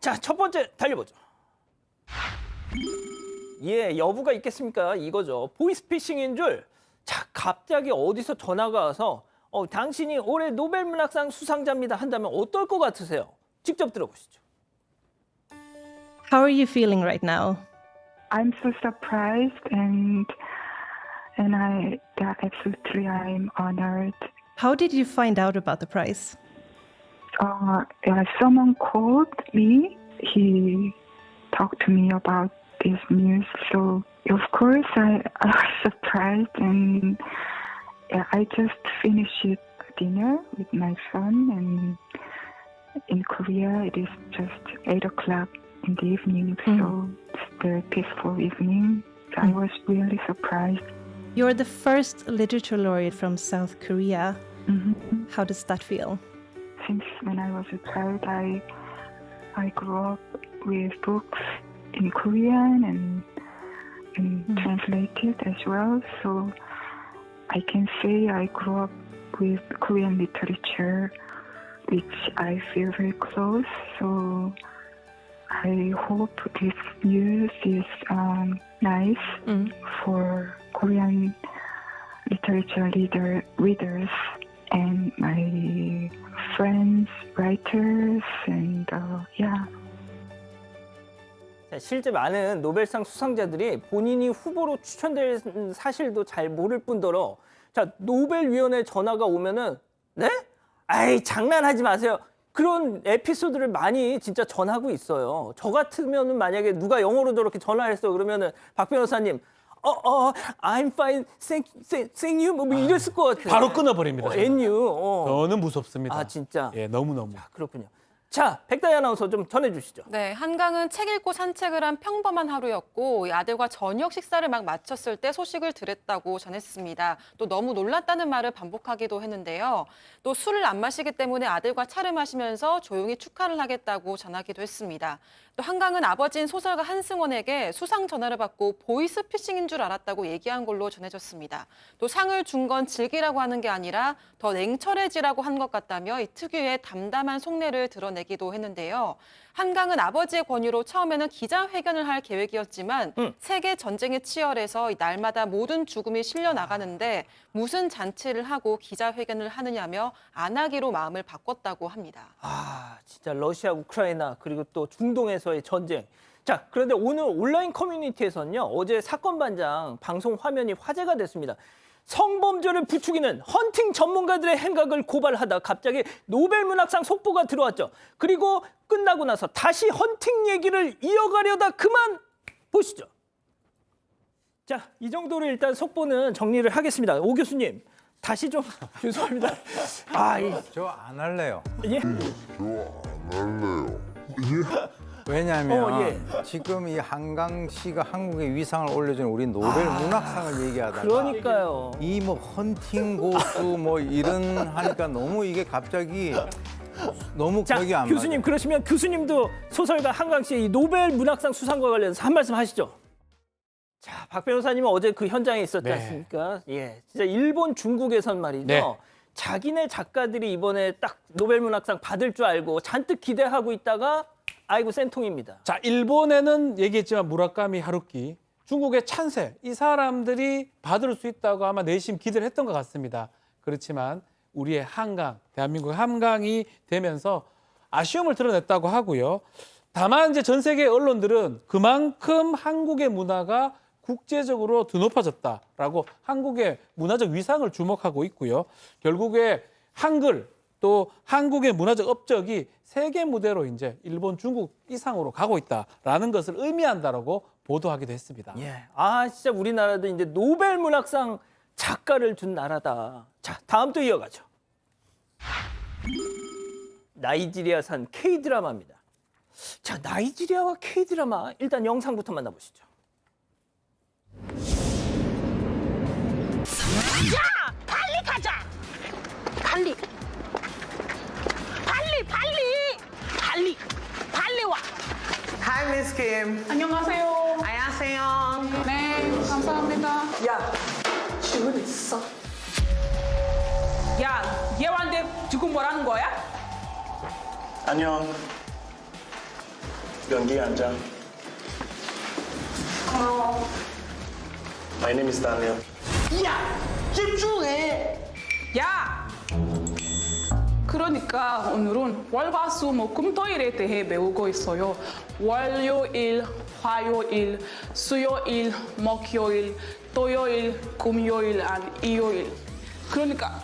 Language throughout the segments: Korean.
자, 첫 번째 달려보죠. 예, 여부가 있겠습니까? 이거죠. 보이스피싱인 줄. 자, 갑자기 어디서 전화가 와서 당신이 올해 노벨 문학상 수상자입니다 한다면 어떨 것 같으세요? 직접 들어보시죠. How are you feeling right now? I'm so surprised and absolutely I'm honored. How did you find out about the prize? Someone called me. He talked to me about this news. So of course I was surprised and I just finished dinner with my son and in Korea it is just 8 o'clock in the evening. So it's a very peaceful evening. I was really surprised. You're the first literature laureate from South Korea. Mhm. How does that feel? Since when I was a child, I grew up with books in Korean and translated as well. So I can say I grew up with Korean literature, which I feel very close. So I hope this news is nice for Korean literature readers and my friends, writers, and yeah. 자, 실제 많은 노벨상 수상자들이 본인이 후보로 추천될 사실도 잘 모를 뿐더러 자, 노벨위원회 전화가 오면은 네? 아이 장난하지 마세요. 그런 에피소드를 많이 진짜 전하고 있어요. 저 같으면은 만약에 누가 영어로 저렇게 전화했어 그러면은 박 변호사님 I'm fine, thank you 뭐 이랬을 것 같아요. 바로 끊어버립니다. and you. 저는 무섭습니다. 아 진짜. 예, 너무너무. 그렇군요. 자, 백다희 아나운서 좀 전해주시죠. 네, 한강은 책 읽고 산책을 한 평범한 하루였고 이 아들과 저녁 식사를 막 마쳤을 때 소식을 들었다고 전했습니다. 또 너무 놀랐다는 말을 반복하기도 했는데요. 또 술을 안 마시기 때문에 아들과 차를 마시면서 조용히 축하를 하겠다고 전하기도 했습니다. 또 한강은 아버지인 소설가 한승원에게 수상 전화를 받고 보이스피싱인 줄 알았다고 얘기한 걸로 전해졌습니다. 또 상을 준 건 즐기라고 하는 게 아니라 더 냉철해지라고 한 것 같다며 이 특유의 담담한 속내를 드러내기도 했는데요. 한강은 아버지의 권유로 처음에는 기자회견을 할 계획이었지만 세계 전쟁이 치열해서 날마다 모든 죽음이 실려 나가는데 무슨 잔치를 하고 기자회견을 하느냐며 안 하기로 마음을 바꿨다고 합니다. 아, 진짜 러시아, 우크라이나 그리고 또 중동에서의 전쟁. 자, 그런데 오늘 온라인 커뮤니티에서는요. 어제 사건 반장 방송 화면이 화제가 됐습니다. 성범죄를 부추기는 헌팅 전문가들의 행각을 고발하다 갑자기 노벨 문학상 속보가 들어왔죠. 그리고 끝나고 나서 다시 헌팅 얘기를 이어가려다 그만 보시죠. 자, 이 정도로 일단 속보는 정리를 하겠습니다. 오 교수님, 다시 좀 죄송합니다. 저 안 할래요. 예? 왜냐하면 예. 지금 이 한강 씨가 한국의 위상을 올려준 우리 노벨 문학상을 얘기하다가 그러니까요. 이 뭐 헌팅 고수 뭐 이런 하니까 너무 이게 갑자기 너무 자, 기억이 안 교수님 맞아요. 그러시면 교수님도 소설가 한강 씨의 이 노벨 문학상 수상과 관련해서 한 말씀 하시죠. 자, 박 변호사님은 어제 그 현장에 있었지 네. 않습니까? 예, 진짜 일본, 중국에선 말이죠. 네. 자기네 작가들이 이번에 딱 노벨 문학상 받을 줄 알고 잔뜩 기대하고 있다가 아이고 센통입니다. 자, 일본에는 얘기했지만 무라카미 하루키, 중국의 찬세, 이 사람들이 받을 수 있다고 아마 내심 기대를 했던 것 같습니다. 그렇지만 우리의 한강, 대한민국의 한강이 되면서 아쉬움을 드러냈다고 하고요. 다만 이제 전 세계 언론들은 그만큼 한국의 문화가 국제적으로 더 높아졌다라고 한국의 문화적 위상을 주목하고 있고요. 결국에 한글 또 한국의 문화적 업적이 세계 무대로 이제 일본, 중국 이상으로 가고 있다라는 것을 의미한다라고 보도하기도 했습니다. 예, 진짜 우리나라도 이제 노벨 문학상 작가를 둔 나라다. 자, 다음 또 이어가죠. 나이지리아산 K-드라마입니다. 자, 나이지리아와 K-드라마 일단 영상부터 만나보시죠. 빨리 가자. 빨리. 와. Hi, Miss Kim. 안녕하세요. 안녕하세요. 네, 감사합니다. 야, 질문 있어? 야, 얘한테 지금 뭐라는 거야? 안녕. 변기에 앉아. My name is Daniel. 야, 집중해. 야. 그러니까 오늘은 월화수목금토일에 대해 배우고 있어요. 월요일, 화요일, 수요일, 목요일, 토요일, 금요일, 일요일. 그러니까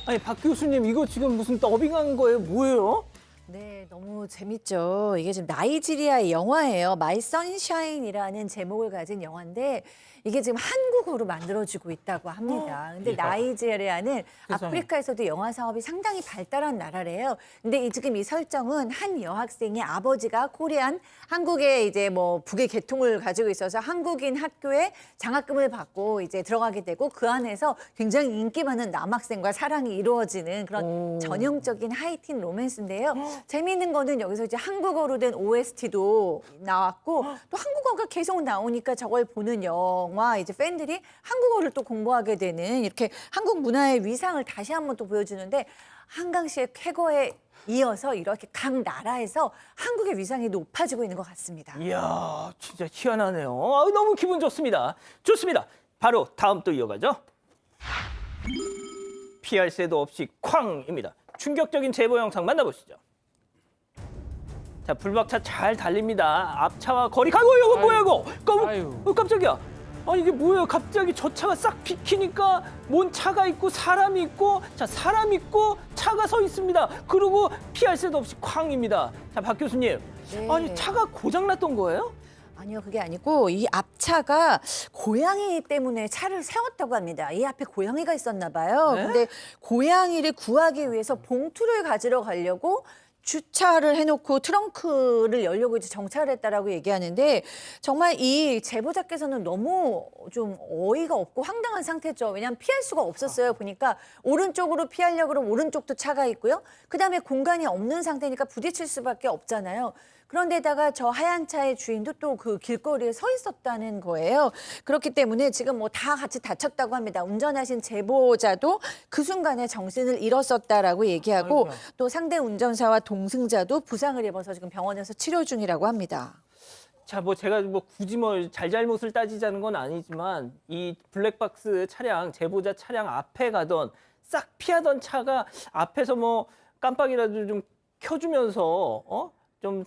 아니 박 교수님 이거 지금 무슨 더빙한 거예요? 뭐예요? 네, 너무 재밌죠. 이게 지금 나이지리아의 영화예요. My Sunshine이라는 제목을 가진 영화인데 이게 지금 한국어로 만들어지고 있다고 합니다. 근데 나이지리아는 아프리카에서도 영화 사업이 상당히 발달한 나라래요. 근데 지금 이 설정은 한 여학생의 아버지가 코리안, 한국에 이제 뭐 북의 계통을 가지고 있어서 한국인 학교에 장학금을 받고 이제 들어가게 되고 그 안에서 굉장히 인기 많은 남학생과 사랑이 이루어지는 그런 전형적인 하이틴 로맨스인데요. 재미있는 거는 여기서 이제 한국어로 된 OST도 나왔고 또 한국어가 계속 나오니까 저걸 보는 영화 이제 팬들이 한국어를 또 공부하게 되는 이렇게 한국 문화의 위상을 다시 한번 또 보여주는데 한강 씨의 쾌거에 이어서 이렇게 각 나라에서 한국의 위상이 높아지고 있는 것 같습니다. 이야, 진짜 희한하네요. 아, 너무 기분 좋습니다. 좋습니다. 바로 다음 또 이어가죠. 피할 새도 없이 쾅입니다. 충격적인 제보 영상 만나보시죠. 자, 불박차 잘 달립니다. 앞차와 거리 가고 이거 뭐야 이거? 깜짝이야. 아니 이게 뭐예요? 갑자기 저 차가 싹 비키니까 뭔 차가 있고 사람이 있고 자 사람 있고 차가 서 있습니다. 그리고 피할 새도 없이 쾅입니다. 자, 박 교수님. 네. 아니 차가 고장 났던 거예요? 아니요, 그게 아니고 이 앞차가 고양이 때문에 차를 세웠다고 합니다. 이 앞에 고양이가 있었나 봐요. 네? 근데 고양이를 구하기 위해서 봉투를 가지러 가려고 주차를 해놓고 트렁크를 열려고 이제 정차를 했다라고 얘기하는데 정말 이 제보자께서는 너무 좀 어이가 없고 황당한 상태죠. 왜냐하면 피할 수가 없었어요. 보니까 오른쪽으로 피하려고 그러면 오른쪽도 차가 있고요. 그다음에 공간이 없는 상태니까 부딪힐 수밖에 없잖아요. 그런데다가 저 하얀 차의 주인도 또 그 길거리에 서 있었다는 거예요. 그렇기 때문에 지금 뭐 다 같이 다쳤다고 합니다. 운전하신 제보자도 그 순간에 정신을 잃었었다라고 얘기하고 또 상대 운전사와 동승자도 부상을 입어서 지금 병원에서 치료 중이라고 합니다. 자, 뭐 제가 뭐 굳이 뭐 잘잘못을 따지자는 건 아니지만 이 블랙박스 차량, 제보자 차량 앞에 가던 싹 피하던 차가 앞에서 뭐 깜빡이라도 좀 켜주면서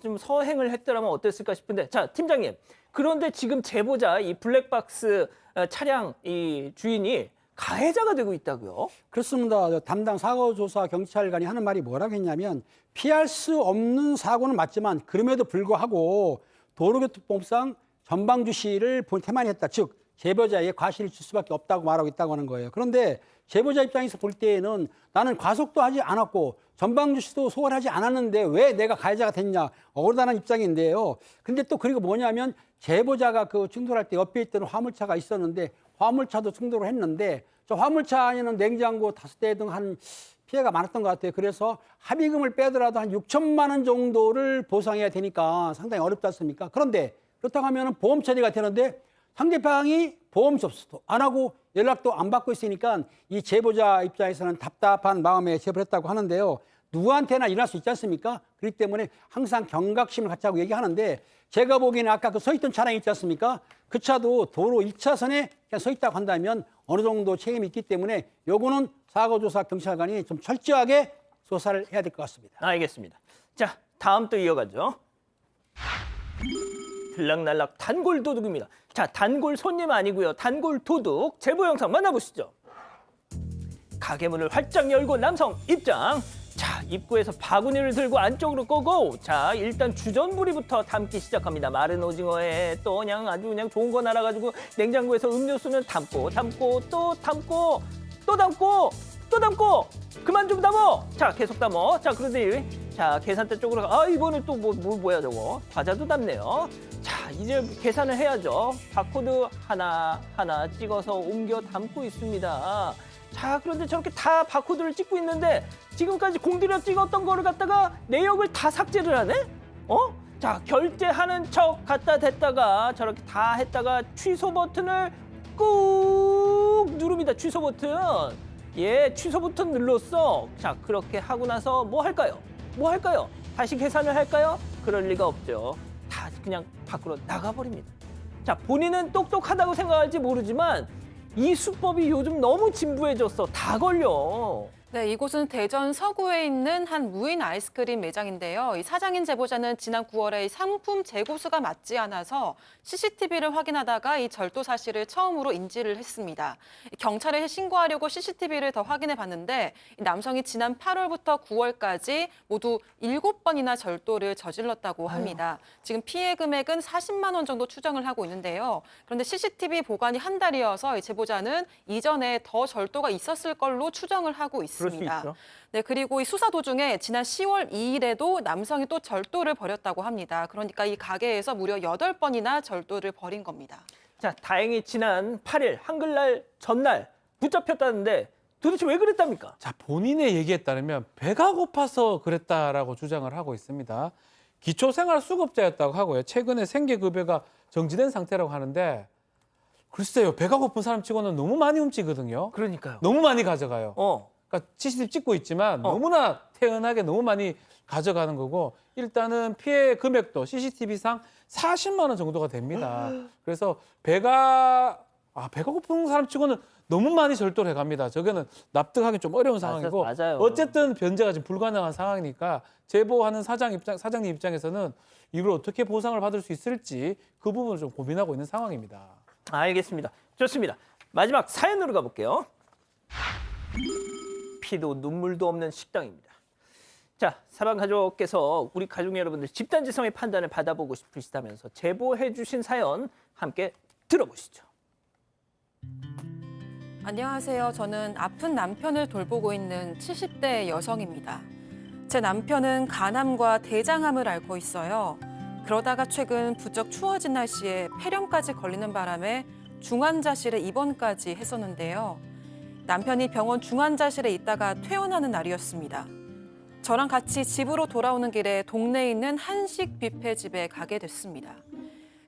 좀 서행을 했더라면 어땠을까 싶은데 자, 팀장님. 그런데 지금 제보자 이 블랙박스 차량 이 주인이 가해자가 되고 있다고요? 그렇습니다. 담당 사고조사 경찰관이 하는 말이 뭐라고 했냐면 피할 수 없는 사고는 맞지만 그럼에도 불구하고 도로교통법상 전방주시를 태만히 했다. 즉 제보자에게 과실을 줄 수밖에 없다고 말하고 있다고 하는 거예요. 그런데 제보자 입장에서 볼 때에는 나는 과속도 하지 않았고 전방주시도 소홀하지 않았는데 왜 내가 가해자가 됐냐 억울하다는 입장인데요. 근데 또 그리고 뭐냐면 제보자가 그 충돌할 때 옆에 있던 화물차가 있었는데 화물차도 충돌을 했는데 저 화물차 안에는 냉장고 5대 등 한 피해가 많았던 것 같아요. 그래서 합의금을 빼더라도 한 6천만 원 정도를 보상해야 되니까 상당히 어렵지 않습니까? 그런데 그렇다고 하면 보험 처리가 되는데 상대방이 보험 접수도 안 하고 연락도 안 받고 있으니까 이 제보자 입장에서는 답답한 마음에 제보를 했다고 하는데요. 누구한테나 일어날 수 있지 않습니까? 그렇기 때문에 항상 경각심을 갖자고 얘기하는데 제가 보기에는 아까 그 서 있던 차량이 있지 않습니까? 그 차도 도로 1차선에 그냥 서 있다고 한다면 어느 정도 책임이 있기 때문에 요거는 사고조사 경찰관이 좀 철저하게 조사를 해야 될 것 같습니다. 알겠습니다. 자, 다음 또 이어가죠. 들락날락 단골 도둑입니다. 자, 단골 손님 아니고요. 단골 도둑 제보 영상 만나보시죠. 가게 문을 활짝 열고 남성 입장. 자, 입구에서 바구니를 들고 안쪽으로 고고. 자, 일단 주전부리부터 담기 시작합니다. 마른 오징어에 또 그냥 아주 그냥 좋은 거 날아가지고 냉장고에서 음료수는 담고 또 담고 또 담고 또 담고 그만 좀 담어. 자, 계속 담어. 자, 그런데 자, 계산대 쪽으로 이번엔 또 뭐야 저거. 과자도 담네요. 자, 이제 계산을 해야죠. 바코드 하나 찍어서 옮겨 담고 있습니다. 자, 그런데 저렇게 다 바코드를 찍고 있는데 지금까지 공들여 찍었던 거를 갖다가 내역을 다 삭제를 하네? 자, 결제하는 척 갖다 댔다가 저렇게 다 했다가 취소 버튼을 꾹 누릅니다. 취소 버튼. 예, 취소 버튼 눌렀어. 자, 그렇게 하고 나서 뭐 할까요? 다시 계산을 할까요? 그럴 리가 없죠. 다 그냥 밖으로 나가버립니다. 자, 본인은 똑똑하다고 생각할지 모르지만 이 수법이 요즘 너무 진부해졌어. 다 걸려. 네, 이곳은 대전 서구에 있는 한 무인 아이스크림 매장인데요. 이 사장인 제보자는 지난 9월에 이 상품 재고수가 맞지 않아서 CCTV를 확인하다가 이 절도 사실을 처음으로 인지를 했습니다. 경찰에 신고하려고 CCTV를 더 확인해 봤는데 이 남성이 지난 8월부터 9월까지 모두 7번이나 절도를 저질렀다고 합니다. 지금 피해 금액은 40만 원 정도 추정을 하고 있는데요. 그런데 CCTV 보관이 한 달이어서 이 제보자는 이전에 더 절도가 있었을 걸로 추정을 하고 있습니다. 그럴 수 있죠. 네, 그리고 이 수사 도중에 지난 10월 2일에도 남성이 또 절도를 벌였다고 합니다. 그러니까 이 가게에서 무려 8번이나 절도를 벌인 겁니다. 자, 다행히 지난 8일 한글날 전날 붙잡혔다는데 도대체 왜 그랬답니까? 자, 본인의 얘기에 따르면 배가 고파서 그랬다라고 주장을 하고 있습니다. 기초생활수급자였다고 하고요. 최근에 생계급여가 정지된 상태라고 하는데 글쎄요. 배가 고픈 사람 치고는 너무 많이 훔치거든요. 그러니까요. 너무 많이 가져가요. 어. 그러니까 CCTV 찍고 있지만 너무나 태연하게 너무 많이 가져가는 거고 일단은 피해 금액도 CCTV상 40만 원 정도가 됩니다. 그래서 배가 고픈 사람 치고는 너무 많이 절도를 해갑니다. 저거는 납득하기 좀 어려운 상황이고 맞아요. 어쨌든 변제가 지금 불가능한 상황이니까 제보하는 사장님 입장에서는 이걸 어떻게 보상을 받을 수 있을지 그 부분을 좀 고민하고 있는 상황입니다. 알겠습니다. 좋습니다. 마지막 사연으로 가볼게요. 피도 눈물도 없는 식당입니다. 자, 사방 가족께서 우리 가족 여러분들 집단지성의 판단을 받아보고 싶으시다면서 제보해 주신 사연 함께 들어보시죠. 안녕하세요. 저는 아픈 남편을 돌보고 있는 70대 여성입니다. 제 남편은 간암과 대장암을 앓고 있어요. 그러다가 최근 부쩍 추워진 날씨에 폐렴까지 걸리는 바람에 중환자실에 입원까지 했었는데요. 남편이 병원 중환자실에 있다가 퇴원하는 날이었습니다. 저랑 같이 집으로 돌아오는 길에 동네에 있는 한식 뷔페집에 가게 됐습니다.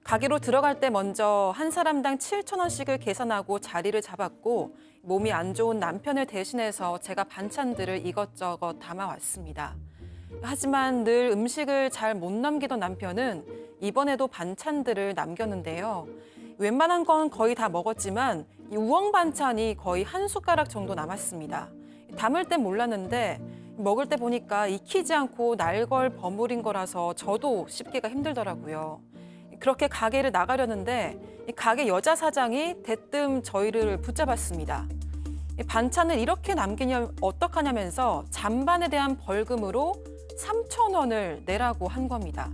가게로 들어갈 때 먼저 한 사람당 7,000원씩을 계산하고 자리를 잡았고 몸이 안 좋은 남편을 대신해서 제가 반찬들을 이것저것 담아왔습니다. 하지만 늘 음식을 잘 못 남기던 남편은 이번에도 반찬들을 남겼는데요. 웬만한 건 거의 다 먹었지만 이 우엉 반찬이 거의 한 숟가락 정도 남았습니다. 담을 땐 몰랐는데 먹을 때 보니까 익히지 않고 날걸 버무린 거라서 저도 씹기가 힘들더라고요. 그렇게 가게를 나가려는데 이 가게 여자 사장이 대뜸 저희를 붙잡았습니다. 이 반찬을 이렇게 남기면 어떡하냐면서 잔반에 대한 벌금으로 3,000원을 내라고 한 겁니다.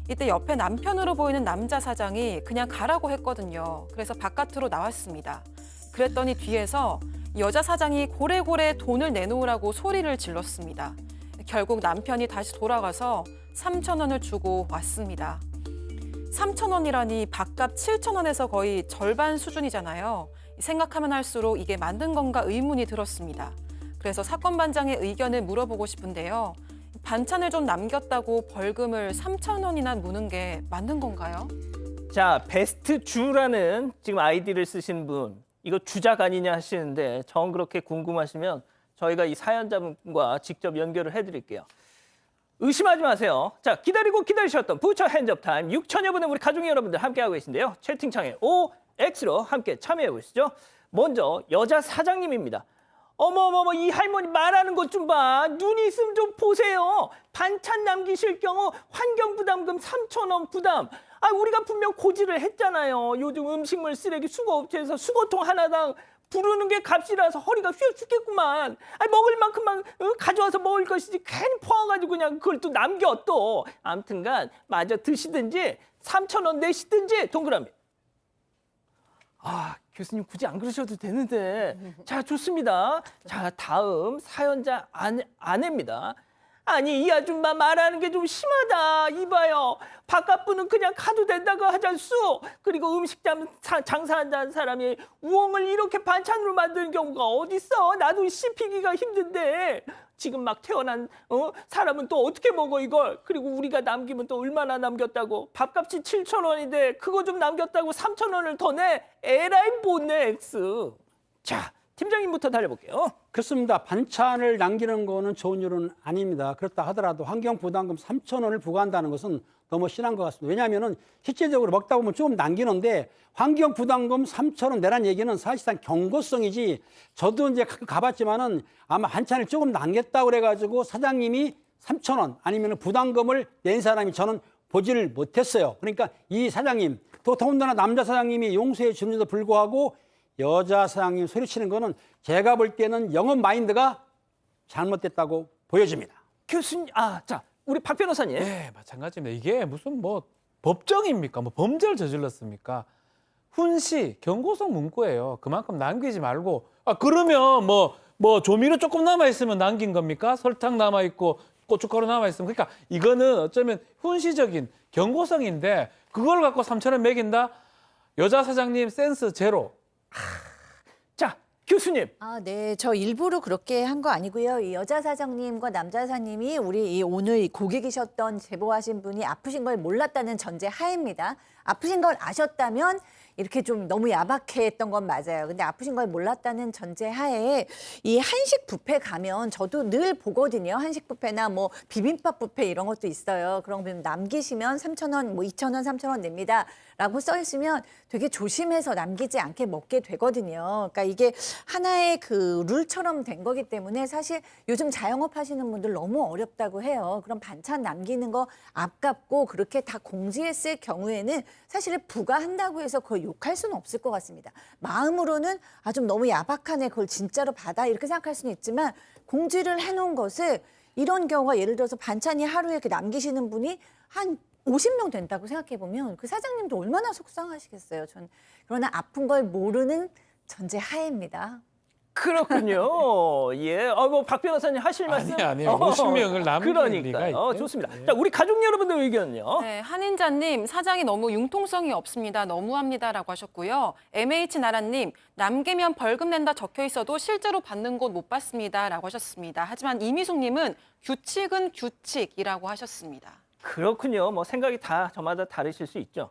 이때 옆에 남편으로 보이는 남자 사장이 그냥 가라고 했거든요. 그래서 바깥으로 나왔습니다. 그랬더니 뒤에서 여자 사장이 고래고래 돈을 내놓으라고 소리를 질렀습니다. 결국 남편이 다시 돌아가서 3,000원을 주고 왔습니다. 3,000원이라니 밥값 7,000원에서 거의 절반 수준이잖아요. 생각하면 할수록 이게 맞는 건가 의문이 들었습니다. 그래서 사건 반장의 의견을 물어보고 싶은데요. 반찬을 좀 남겼다고 벌금을 3,000원이나 무는 게 맞는 건가요? 자, 베스트 주라는 지금 아이디를 쓰신 분, 이거 주작 아니냐 하시는데 정 그렇게 궁금하시면 저희가 이 사연자분과 직접 연결을 해드릴게요. 의심하지 마세요. 자, 기다리고 기다리셨던 부처 핸즈업 타임 6천여 분의 우리 가족 여러분들 함께하고 계신데요. 채팅창에 OX로 함께 참여해 보시죠. 먼저 여자 사장님입니다. 어머머머, 이 할머니 말하는 것 좀 봐. 눈 있으면 좀 보세요. 반찬 남기실 경우 환경부담금 3,000원 부담. 우리가 분명 고지를 했잖아요. 요즘 음식물 쓰레기 수거업체에서 수거통 하나당 부르는 게 값이라서 허리가 휘어 죽겠구만. 먹을 만큼만 가져와서 먹을 것이지 괜히 퍼와가지고 그냥 그걸 또 남겨 또. 아무튼간 마저 드시든지 3,000원 내시든지 동그라미. 교수님 굳이 안 그러셔도 되는데. 자, 좋습니다. 자, 다음 사연자 아내입니다. 아니, 이 아줌마 말하는 게 좀 심하다. 이봐요. 바깥분은 그냥 가도 된다고 하잖수. 그리고 음식점 장사한다는 사람이 우엉을 이렇게 반찬으로 만드는 경우가 어딨어. 나도 씹히기가 힘든데. 지금 막 태어난 사람은 또 어떻게 먹어 이걸. 그리고 우리가 남기면 또 얼마나 남겼다고. 밥값이 7,000원인데 그거 좀 남겼다고 3,000원을 더 내. 에라이 못 내, X. 자, 팀장님부터 달려볼게요. 그렇습니다. 반찬을 남기는 거는 좋은 일은 아닙니다. 그렇다 하더라도 환경부담금 3,000원을 부과한다는 것은 너무 심한 것 같습니다. 왜냐하면 실제적으로 먹다 보면 조금 남기는데 환경부담금 3,000원 내란 얘기는 사실상 경고성이지, 저도 이제 가봤지만은 아마 반찬을 조금 남겼다고 그래가지고 사장님이 3,000원 아니면 부담금을 낸 사람이 저는 보지를 못했어요. 그러니까 이 사장님, 또 더군다나 남자 사장님이 용서해 주는데도 불구하고 여자 사장님 소리치는 거는 제가 볼 때는 영업 마인드가 잘못됐다고 보여집니다. 교수님, 자, 우리 박 변호사님. 네, 마찬가지입니다. 이게 무슨 뭐 법정입니까? 뭐 범죄를 저질렀습니까? 훈시 경고성 문구예요. 그만큼 남기지 말고. 그러면 뭐 조미료 조금 남아 있으면 남긴 겁니까? 설탕 남아 있고 고춧가루 남아 있으면. 그러니까 이거는 어쩌면 훈시적인 경고성인데 그걸 갖고 3,000원 매긴다? 여자 사장님 센스 제로. 자, 교수님. 네. 저 일부러 그렇게 한 거 아니고요. 이 여자 사장님과 남자 사장님이 우리 오늘 고객이셨던 제보하신 분이 아프신 걸 몰랐다는 전제 하에입니다. 아프신 걸 아셨다면 이렇게 좀 너무 야박해 했던 건 맞아요. 근데 아프신 걸 몰랐다는 전제 하에 이 한식 뷔페 가면 저도 늘 보거든요. 한식 뷔페나 뭐 비빔밥 뷔페 이런 것도 있어요. 그런 거 남기시면 3,000원, 뭐 2,000원, 3,000원 냅니다. 라고 써 있으면 되게 조심해서 남기지 않게 먹게 되거든요. 그러니까 이게 하나의 그 룰처럼 된 거기 때문에 사실 요즘 자영업 하시는 분들 너무 어렵다고 해요. 그럼 반찬 남기는 거 아깝고 그렇게 다 공지했을 경우에는 사실 부과한다고 해서 그걸 욕할 수는 없을 것 같습니다. 마음으로는 좀 너무 야박하네, 그걸 진짜로 받아 이렇게 생각할 수는 있지만 공지를 해놓은 것을 이런 경우가 예를 들어서 반찬이 하루에 이렇게 남기시는 분이 한 50명 된다고 생각해 보면 그 사장님도 얼마나 속상하시겠어요. 그러나 아픈 걸 모르는 전제 하에입니다. 그렇군요. 예. 뭐 박 변호사님 하실 말씀? 아니에요. 50명을 남길 리가 그러니까요. 있어요? 좋습니다. 네. 자, 우리 가족 여러분들 의견은요? 네, 한인자님, 사장이 너무 융통성이 없습니다. 너무합니다라고 하셨고요. MH나라님, 남기면 벌금 낸다 적혀 있어도 실제로 받는 곳 못 봤습니다라고 하셨습니다. 하지만 이미숙님은 규칙은 규칙이라고 하셨습니다. 그렇군요. 뭐 생각이 다 저마다 다르실 수 있죠.